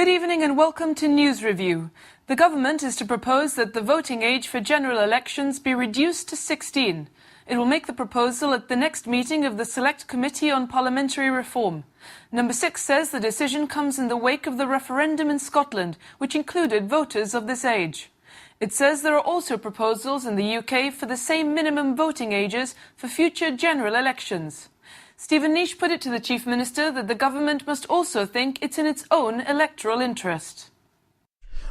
Good evening and welcome to News Review. The government is to propose that the voting age for general elections be reduced to 16. It will make the proposal at the next meeting of the Select Committee on Parliamentary Reform. Number 6 says the decision comes in the wake of the referendum in Scotland, which included voters of this age. It says there are also proposals in the UK for the same minimum voting ages for future general elections. Stephen Nish put it to the Chief Minister that the government must also think it's in its own electoral interest.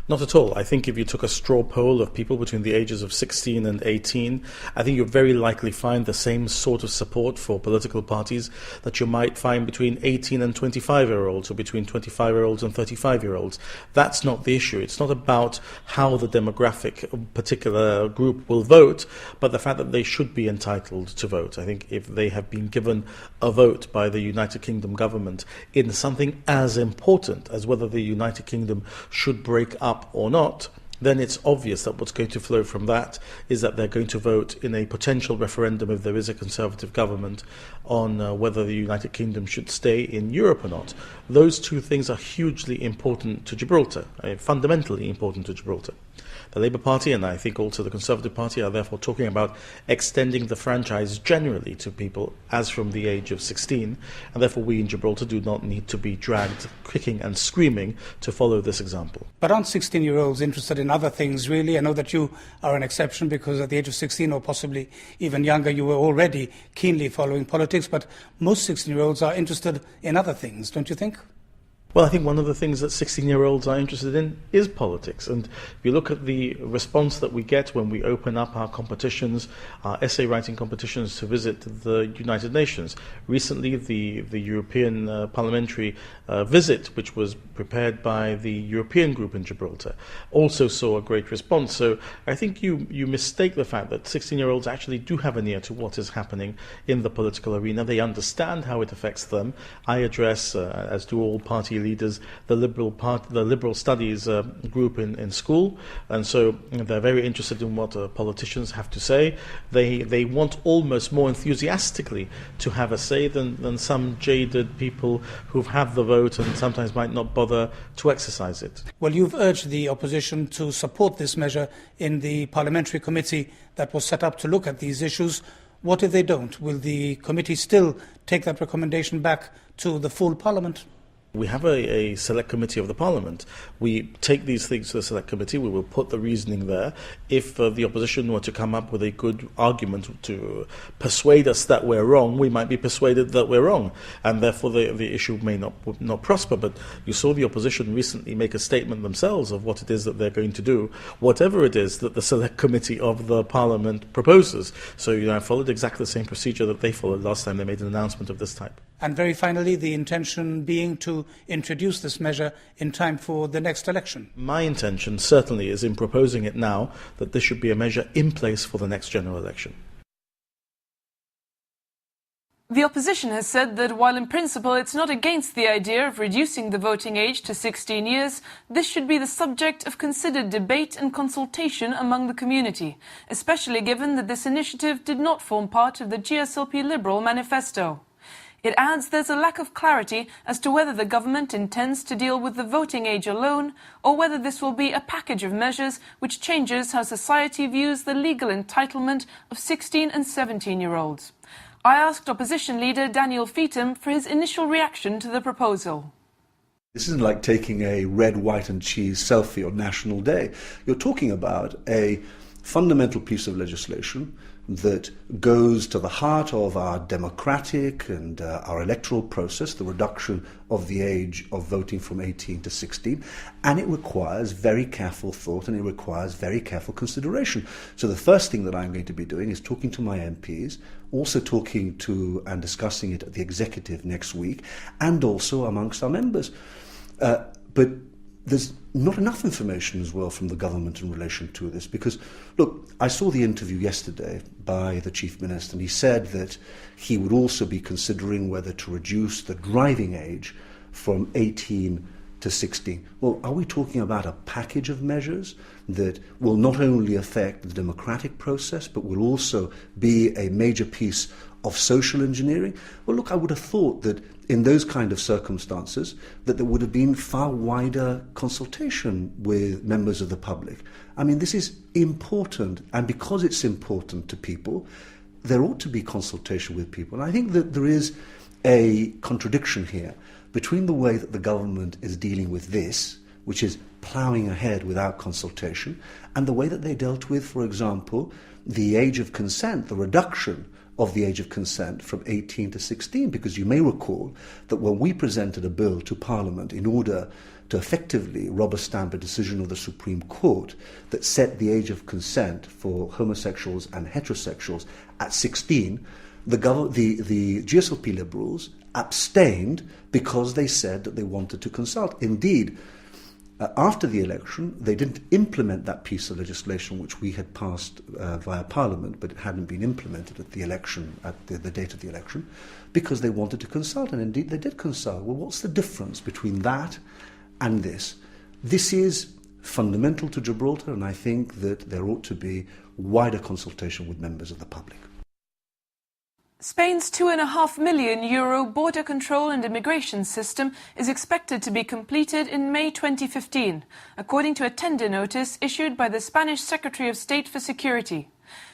Not at all. I think if you took a straw poll of people between the ages of 16 and 18, I think you'd very likely find the same sort of support for political parties that you might find between 18 and 25-year-olds or between 25-year-olds and 35-year-olds. That's not the issue. It's not about how the demographic of a particular group will vote, but the fact that they should be entitled to vote. I think if they have been given a vote by the United Kingdom government in something as important as whether the United Kingdom should break up or not, then it's obvious that what's going to flow from that is that they're going to vote in a potential referendum, if there is a Conservative government, on whether the United Kingdom should stay in Europe or not. Those two things are hugely important to Gibraltar, fundamentally important to Gibraltar. The Labour Party and I think also the Conservative Party are therefore talking about extending the franchise generally to people as from the age of 16, and therefore we in Gibraltar do not need to be dragged kicking and screaming to follow this example. But aren't 16-year-olds interested in other things, really? I know that you are an exception because at the age of 16 or possibly even younger you were already keenly following politics, but most 16-year-olds are interested in other things, don't you think? Well, I think one of the things that 16-year-olds are interested in is politics. And if you look at the response that we get when we open up our competitions, our essay writing competitions to visit the United Nations. Recently, the European parliamentary visit, which was prepared by the European group in Gibraltar, also saw a great response. So I think you mistake the fact that 16-year-olds actually do have an ear to what is happening in the political arena. They understand how it affects them. I address, as do all party leaders, the Liberal Studies group in school, and so they're very interested in what politicians have to say. They want almost more enthusiastically to have a say than some jaded people who've had the vote and sometimes might not bother to exercise it. Well, you've urged the opposition to support this measure in the parliamentary committee that was set up to look at these issues. What if they don't? Will the committee still take that recommendation back to the full Parliament? We have a select committee of the Parliament. We take these things to the select committee. We will put the reasoning there. If the opposition were to come up with a good argument to persuade us that we're wrong, we might be persuaded that we're wrong, and therefore the issue may not prosper. But you saw the opposition recently make a statement themselves of what it is that they're going to do, whatever it is that the select committee of the Parliament proposes. So I followed exactly the same procedure that they followed last time they made an announcement of this type. And very finally, the intention being to introduce this measure in time for the next election. My intention certainly is in proposing it now that this should be a measure in place for the next general election. The opposition has said that while in principle it's not against the idea of reducing the voting age to 16 years, this should be the subject of considered debate and consultation among the community, especially given that this initiative did not form part of the GSLP Liberal manifesto. It adds there's a lack of clarity as to whether the government intends to deal with the voting age alone or whether this will be a package of measures which changes how society views the legal entitlement of 16 and 17-year-olds. I asked opposition leader Daniel Feetham for his initial reaction to the proposal. This isn't like taking a red, white and cheese selfie on National Day. You're talking about a fundamental piece of legislation that goes to the heart of our democratic and our electoral process, the reduction of the age of voting from 18 to 16, and it requires very careful thought and it requires very careful consideration. So the first thing that I'm going to be doing is talking to my MPs, also talking to and discussing it at the executive next week, and also amongst our members. But there's not enough information as well from the government in relation to this, because, look, I saw the interview yesterday by the Chief Minister, and he said that he would also be considering whether to reduce the driving age from 18 to 16. Well, are we talking about a package of measures that will not only affect the democratic process, but will also be a major piece of social engineering? Well, look, I would have thought that in those kind of circumstances that there would have been far wider consultation with members of the public. I mean, this is important, and because it's important to people, there ought to be consultation with people. And I think that there is a contradiction here between the way that the government is dealing with this, which is ploughing ahead without consultation, and the way that they dealt with, for example, the age of consent, the reduction of the age of consent from 18 to 16, because you may recall that when we presented a bill to Parliament in order to effectively rubber stamp a decision of the Supreme Court that set the age of consent for homosexuals and heterosexuals at 16, the GSLP Liberals abstained because they said that they wanted to consult. Indeed, after the election, they didn't implement that piece of legislation which we had passed via Parliament, but it hadn't been implemented at the election, at the date of the election, because they wanted to consult, and indeed they did consult. Well, what's the difference between that and this? This is fundamental to Gibraltar, and I think that there ought to be wider consultation with members of the public. Spain's €2.5 million border control and immigration system is expected to be completed in May 2015, according to a tender notice issued by the Spanish Secretary of State for Security.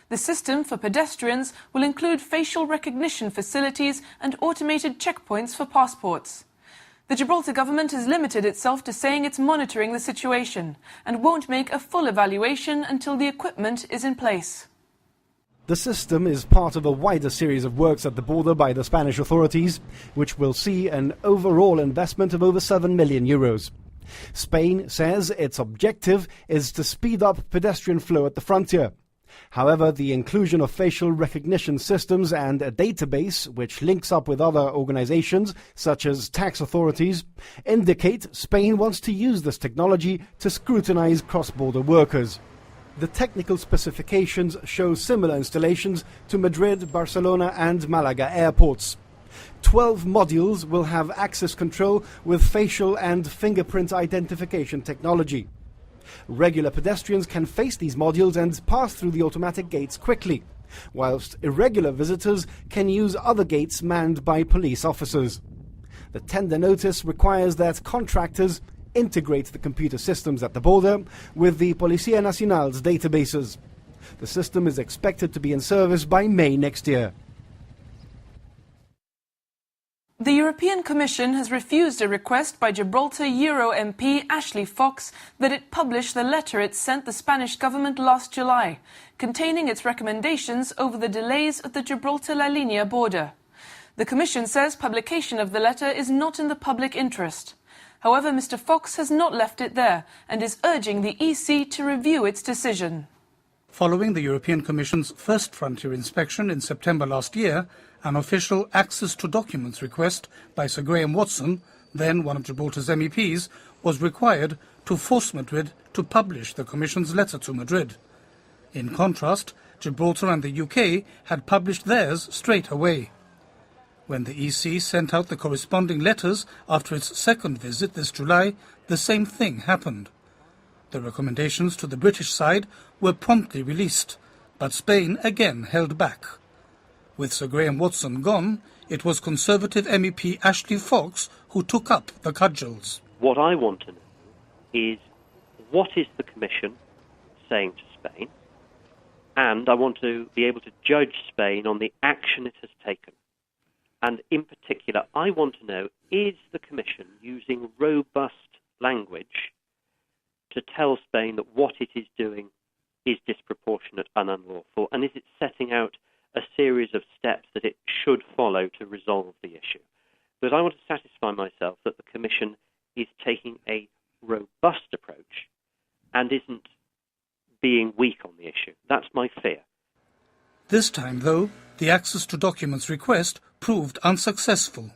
The system for pedestrians will include facial recognition facilities and automated checkpoints for passports. The Gibraltar government has limited itself to saying it's monitoring the situation and won't make a full evaluation until the equipment is in place. The system is part of a wider series of works at the border by the Spanish authorities, which will see an overall investment of over €7 million. Spain says its objective is to speed up pedestrian flow at the frontier. However, the inclusion of facial recognition systems and a database, which links up with other organizations, such as tax authorities, indicate Spain wants to use this technology to scrutinize cross-border workers. The technical specifications show similar installations to Madrid, Barcelona and Malaga airports. 12 modules will have access control with facial and fingerprint identification technology. Regular pedestrians can face these modules and pass through the automatic gates quickly, whilst irregular visitors can use other gates manned by police officers. The tender notice requires that contractors integrate the computer systems at the border with the Policía Nacional's databases. The system is expected to be in service by May next year. The European Commission has refused a request by Gibraltar Euro MP Ashley Fox that it publish the letter it sent the Spanish government last July, containing its recommendations over the delays at the Gibraltar-La Línea border. The Commission says publication of the letter is not in the public interest. However, Mr. Fox has not left it there and is urging the EC to review its decision. Following the European Commission's first frontier inspection in September last year, an official access to documents request by Sir Graham Watson, then one of Gibraltar's MEPs, was required to force Madrid to publish the Commission's letter to Madrid. In contrast, Gibraltar and the UK had published theirs straight away. When the EC sent out the corresponding letters after its second visit this July, the same thing happened. The recommendations to the British side were promptly released, but Spain again held back. With Sir Graham Watson gone, it was Conservative MEP Ashley Fox who took up the cudgels. What I want to know is what is the Commission saying to Spain, and I want to be able to judge Spain on the action it has taken. And in particular, I want to know, is the Commission using robust language to tell Spain that what it is doing is disproportionate and unlawful? And is it setting out a series of steps that it should follow to resolve the issue? But I want to satisfy myself that the Commission is taking a robust approach and isn't being weak on the issue. That's my fear. This time, though, the access to documents request proved unsuccessful.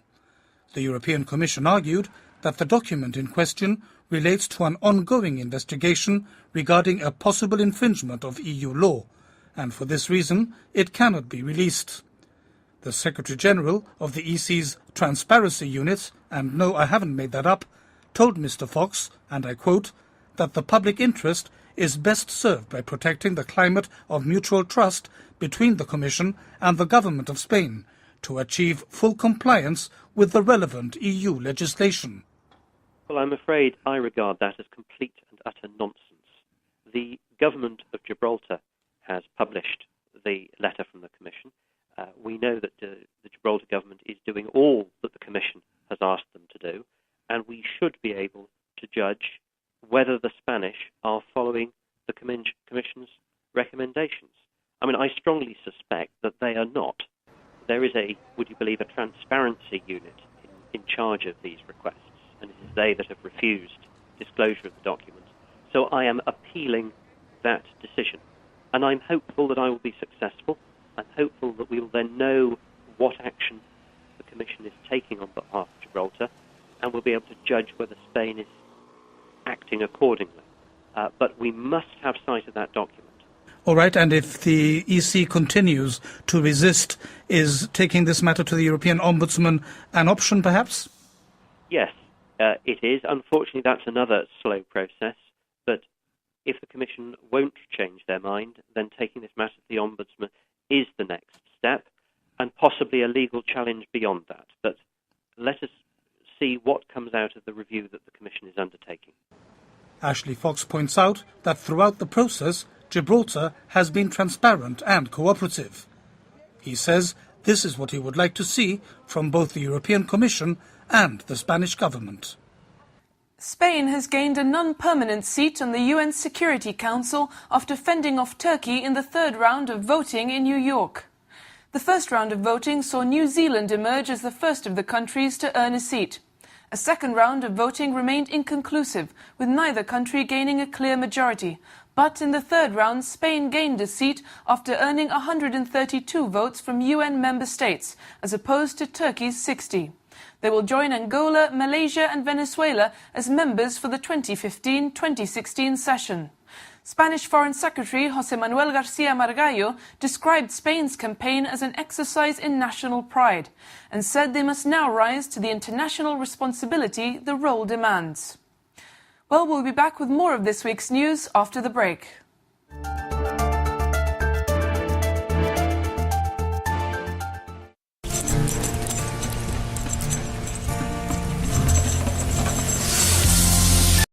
The European Commission argued that the document in question relates to an ongoing investigation regarding a possible infringement of EU law, and for this reason it cannot be released. The Secretary-General of the EC's Transparency Unit, and no, I haven't made that up, told Mr. Fox, and I quote, that the public interest is best served by protecting the climate of mutual trust between the Commission and the government of Spain to achieve full compliance with the relevant EU legislation. Well, I'm afraid I regard that as complete and utter nonsense. The government of Gibraltar has published the letter from the Commission. We know that the Gibraltar government is doing all that the Commission has asked them to do, and we should be able to judge whether the Spanish are following the Commission's recommendations. I mean, I strongly suspect that they are not. There is would you believe, a transparency unit in charge of these requests, and it is they that have refused disclosure of the document. So I am appealing that decision, and I'm hopeful that I will be successful. I'm hopeful that we will then know what action the Commission is taking on behalf of Gibraltar, and we'll be able to judge whether Spain is acting accordingly. But we must have sight of that document. All right, and if the EC continues to resist, is taking this matter to the European Ombudsman an option, perhaps? Yes, it is. Unfortunately, that's another slow process. But if the Commission won't change their mind, then taking this matter to the Ombudsman is the next step, and possibly a legal challenge beyond that. But let us see what comes out of the review that the Commission is undertaking. Ashley Fox points out that throughout the process, Gibraltar has been transparent and cooperative. He says this is what he would like to see from both the European Commission and the Spanish government. Spain has gained a non-permanent seat on the UN Security Council after fending off Turkey in the third round of voting in New York. The first round of voting saw New Zealand emerge as the first of the countries to earn a seat. A second round of voting remained inconclusive, with neither country gaining a clear majority. But in the third round, Spain gained a seat after earning 132 votes from UN member states, as opposed to Turkey's 60. They will join Angola, Malaysia and Venezuela as members for the 2015-2016 session. Spanish Foreign Secretary José Manuel García Margallo described Spain's campaign as an exercise in national pride and said they must now rise to the international responsibility the role demands. Well, we'll be back with more of this week's news after the break.